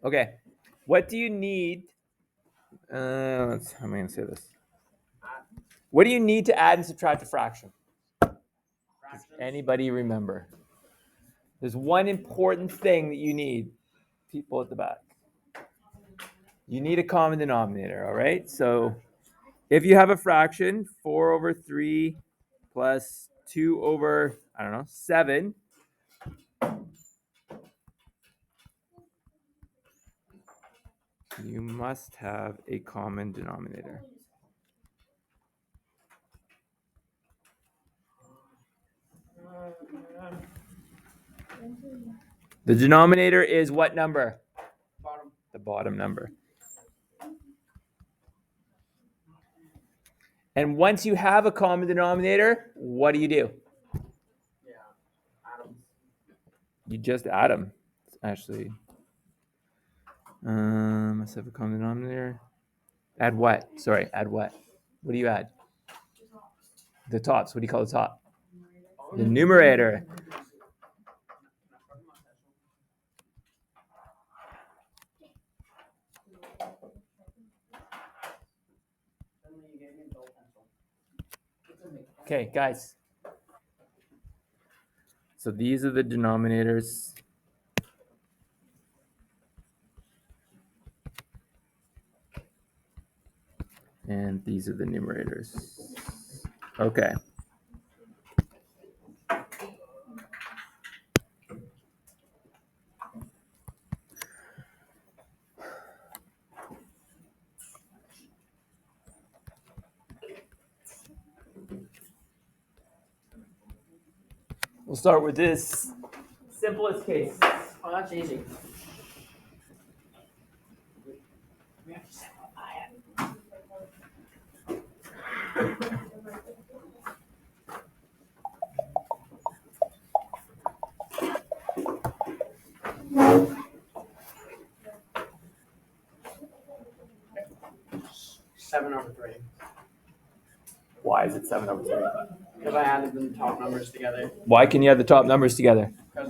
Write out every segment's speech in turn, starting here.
Okay. What do you need? How am I going to say this? What do you need to add and subtract a fraction? Does anybody remember? There's one important thing that you need, people at the back. You need a common denominator, all right? So if you have a fraction, 4 over 3 plus 2 over, 7, you must have a common denominator. The denominator is what number? Bottom. The bottom number. And once you have a common denominator, what do? Yeah, atoms. You just add them. Actually, must have a common denominator. Add what? Sorry, add what? What do you add? The tops. What do you call the top? The numerator. Okay, guys. So these are the denominators. And these are the numerators. Okay. We'll start with this simplest case. Oh, that's easy. 7 over 3. Why is it 7 over 3? Because I added the top numbers together. Why can you add the top numbers together? Because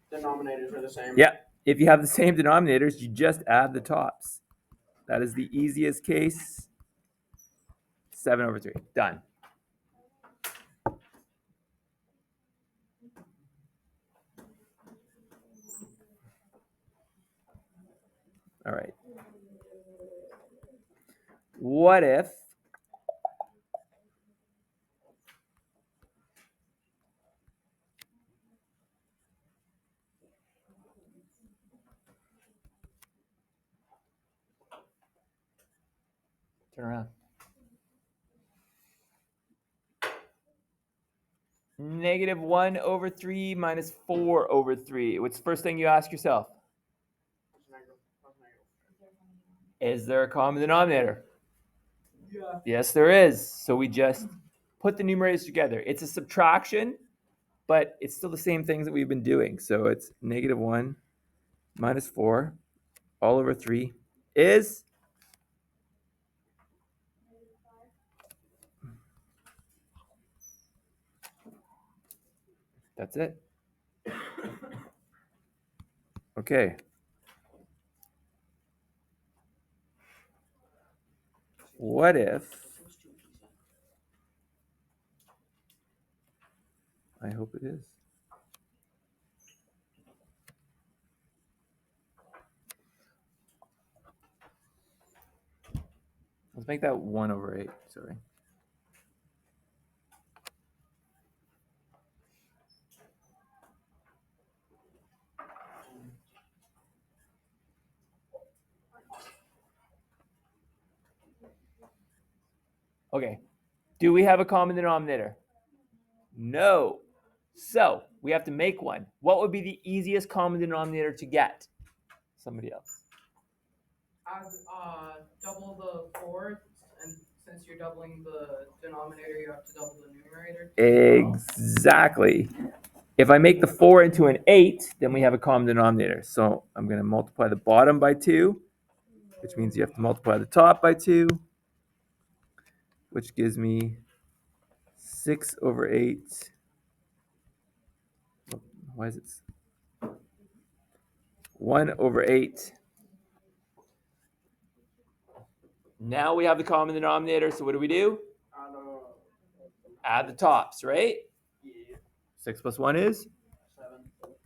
the denominators are the same. Yeah, if you have the same denominators, you just add the tops. That is the easiest case. 7 over 3. Done. All right. What if turn around. Negative 1 over 3 minus 4 over 3. What's the first thing you ask yourself? Is there a common denominator? Yeah. Yes, there is. So we just put the numerators together. It's a subtraction, but it's still the same things that we've been doing. So it's negative 1 minus 4 all over 3 is that's it. Okay. What if I hope it is. Let's make that 1 over 8. Sorry. Okay. Do we have a common denominator? No. So we have to make one. What would be the easiest common denominator to get? Somebody else. Add double the 4, and since you're doubling the denominator, you have to double the numerator. Exactly. If I make the 4 into an 8, then we have a common denominator. So I'm going to multiply the bottom by 2, which means you have to multiply the top by 2, which gives me 6 over 8. Why is it 1/8. Now we have the common denominator, so what do? Add the tops, right? Yeah. 6 plus 1 is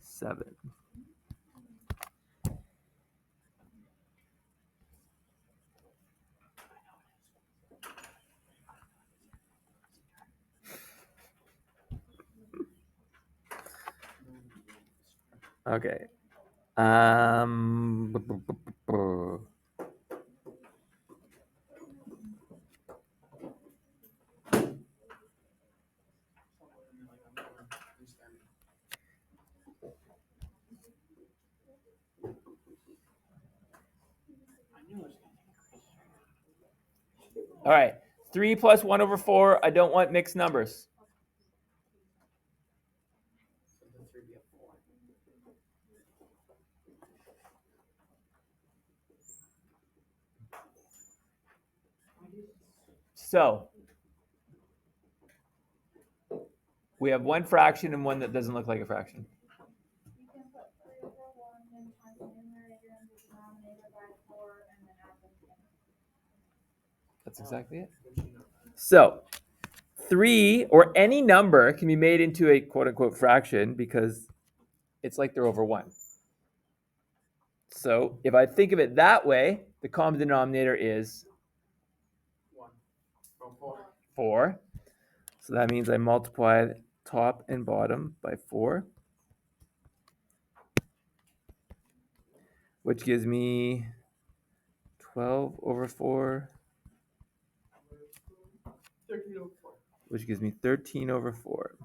7. 7. Okay. All right. 3 plus 1/4. I don't want mixed numbers. So we have one fraction and one that doesn't look like a fraction. You can put 3/1 and times the numerator and the denominator by 4 and then add them together. That's exactly it. So 3 or any number can be made into a quote unquote fraction because it's like they're over 1. So if I think of it that way, the common denominator is 1. Oh, 4. 4. So that means I multiply top and bottom by 4, which gives me 12/4, 13/4. which gives me 13/4.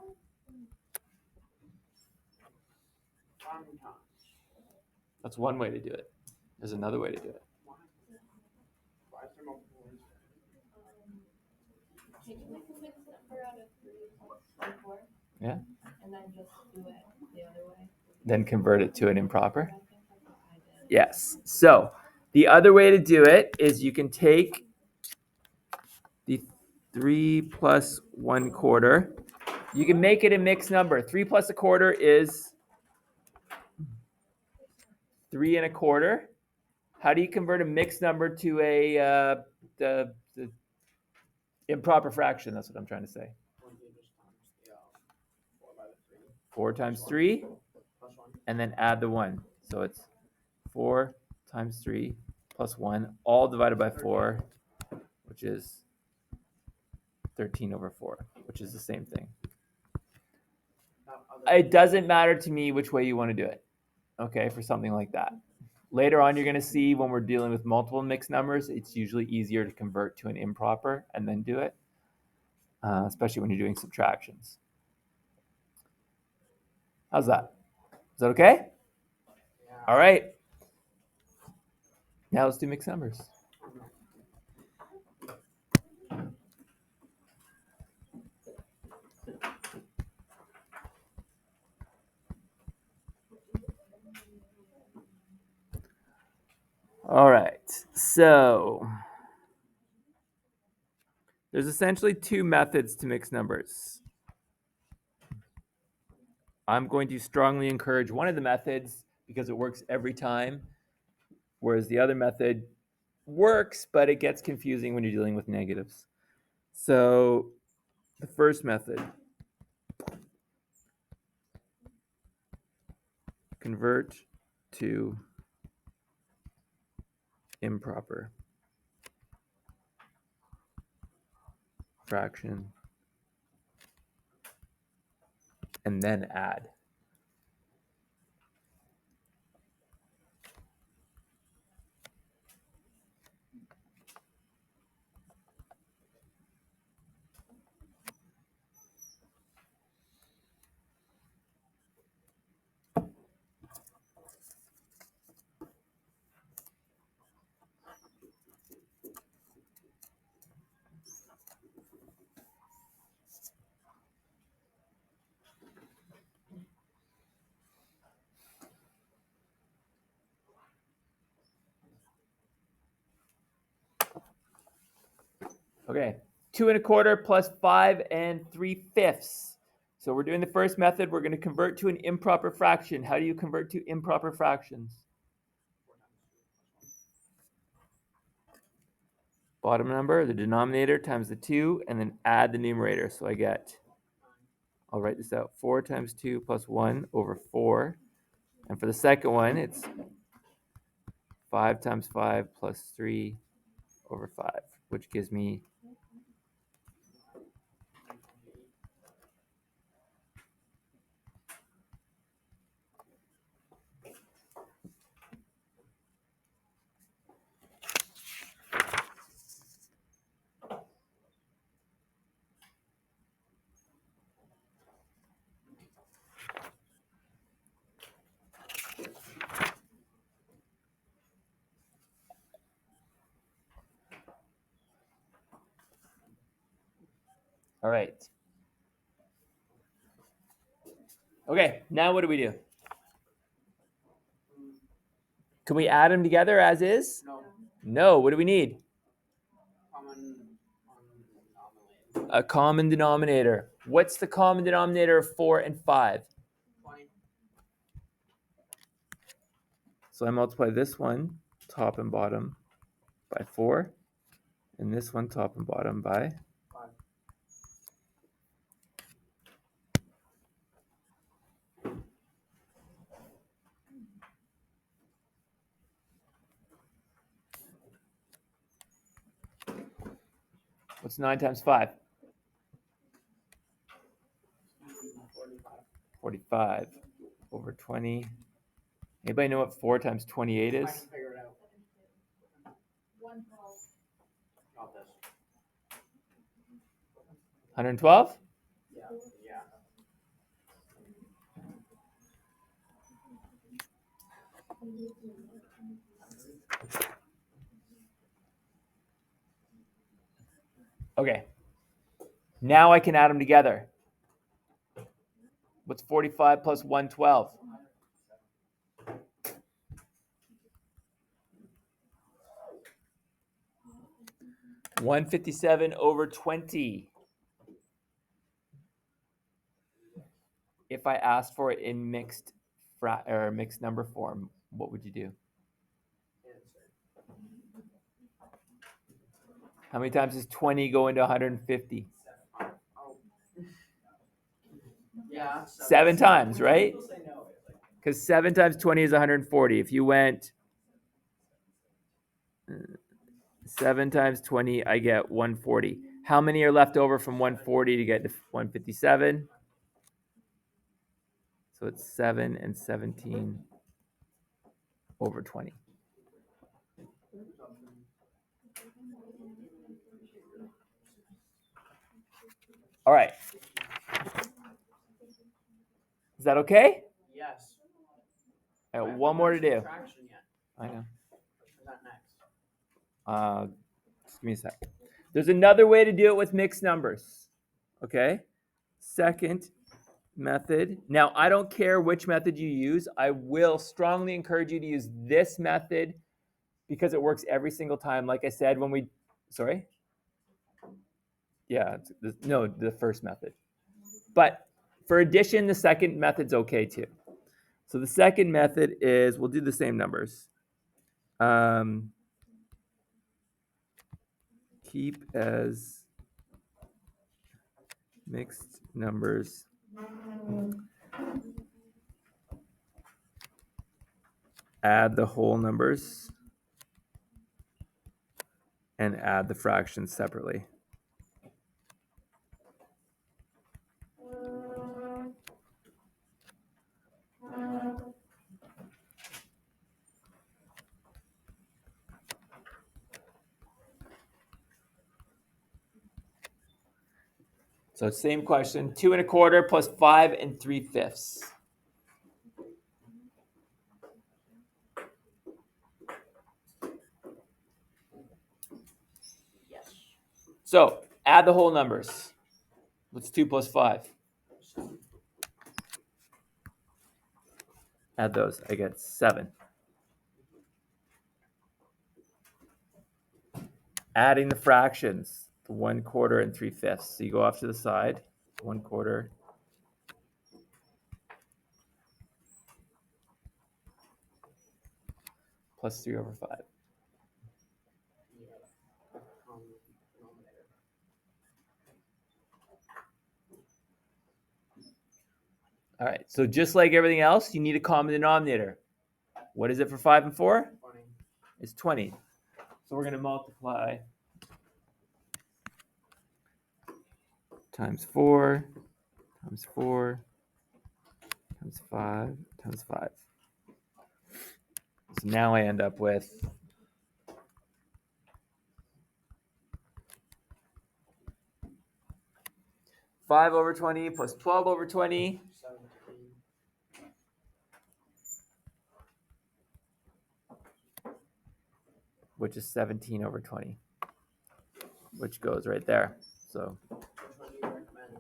That's one way to do it. There's another way to do it. Why is there multiple ways? Can you make a mixed number out of 3 plus 4? Yeah. And then just do it the other way? Then convert it to an improper. I think that's what I did. Yes. So the other way to do it is you can take the 3 plus 1/4. You can make it a mixed number. 3 plus 1/4 is 3 1/4. How do you convert a mixed number to a the improper fraction? That's what I'm trying to say. 4 by the 3. 4 times 3, Plus 1. and then add the 1. So it's 4 times 3 plus 1, all divided by 4, which is 13/4, which is the same thing. It doesn't matter to me which way you want to do it, okay, for something like that. Later on, you're going to see when we're dealing with multiple mixed numbers, it's usually easier to convert to an improper and then do it, especially when you're doing subtractions. How's that? Is that okay? Yeah. All right. Now let's do mixed numbers. All right, so there's essentially two methods to mix numbers. I'm going to strongly encourage one of the methods because it works every time, whereas the other method works, but it gets confusing when you're dealing with negatives. So the first method, convert to improper fraction and then add. Okay, 2 1/4 plus 5 3/5. So we're doing the first method. We're going to convert to an improper fraction. How do you convert to improper fractions? bottom number, the denominator times the 2, and then add the numerator. So I get, I'll write this out, 4 times 2 plus 1 over 4. And for the second one, it's 5 times 5 plus 3 over 5, which gives me all right. Okay, now what do we do? Can we add them together as is? No. No, what do we need? Common denominator. A common denominator. What's the common denominator of 4 and 5? 20. So I multiply this one, top and bottom, by 4, and this one, top and bottom, by 5. what's 9 times 5? 45. 45 over 20. Anybody know what 4 times 28 I is? can figure it out. 112. Not this. 112? Yeah. Yeah. Okay. Now I can add them together. What's 45 plus 112? 157 over 20. If I asked for it in mixed mixed number form, what would you do? Answer. How many times does 20 go into 150? Oh. Yeah. 7 times, right? People say no. Because 7 times 20 is 140. If you went 7 times 20, I get 140. How many are left over from 140 to get to 157? So it's 7 and 17 over 20. All right. Is that okay? Yes. I got one more to do. Subtraction yet. I know. Is that next? Just give me a sec. There's another way to do it with mixed numbers. Okay? Second method. Now, I don't care which method you use. I will strongly encourage you to use this method because it works every single time. Like I said, when we, sorry? Yeah, no, the first method. But for addition, the second method's okay too. So the second method is, we'll do the same numbers. Keep as mixed numbers. Add the whole numbers and add the fractions separately. So same question, 2 1/4 plus 5 3/5. Yes. So add the whole numbers. What's 2 plus 5? Add those, I get 7. Adding the fractions, the 1/4 and 3/5. So you go off to the side, 1/4 plus 3 over 5. All right. So just like everything else, you need a common denominator. What is it for 5 and 4? 20. It's 20. So we're going to multiply times 4 times 4 times 5 times 5. So now I end up with 5 over 20 plus 12 over 20. 17. Which is 17 over 20, which goes right there. So Which one do you recommend?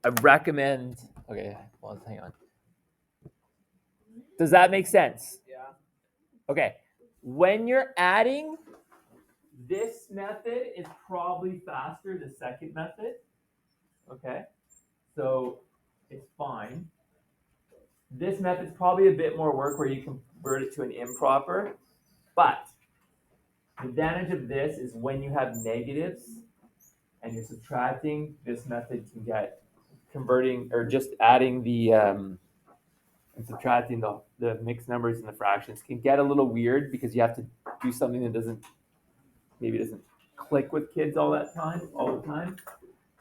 I recommend, okay, well, hang on. Does that make sense? Yeah. Okay, when you're adding, this method is probably faster, the second method. Okay, so it's fine. This method's probably a bit more work where you convert it to an improper, but the advantage of this is when you have negatives and you're subtracting, this method can get converting or just adding the and subtracting the mixed numbers and the fractions can get a little weird because you have to do something that doesn't click with kids all the time.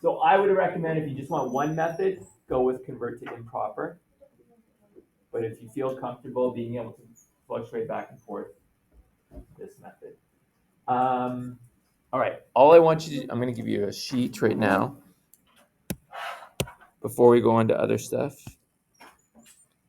So I would recommend if you just want one method, go with convert to improper. But if you feel comfortable being able to fluctuate back and forth, this method. All right, all I want you to, I'm going to give you a sheet right now before we go on to other stuff.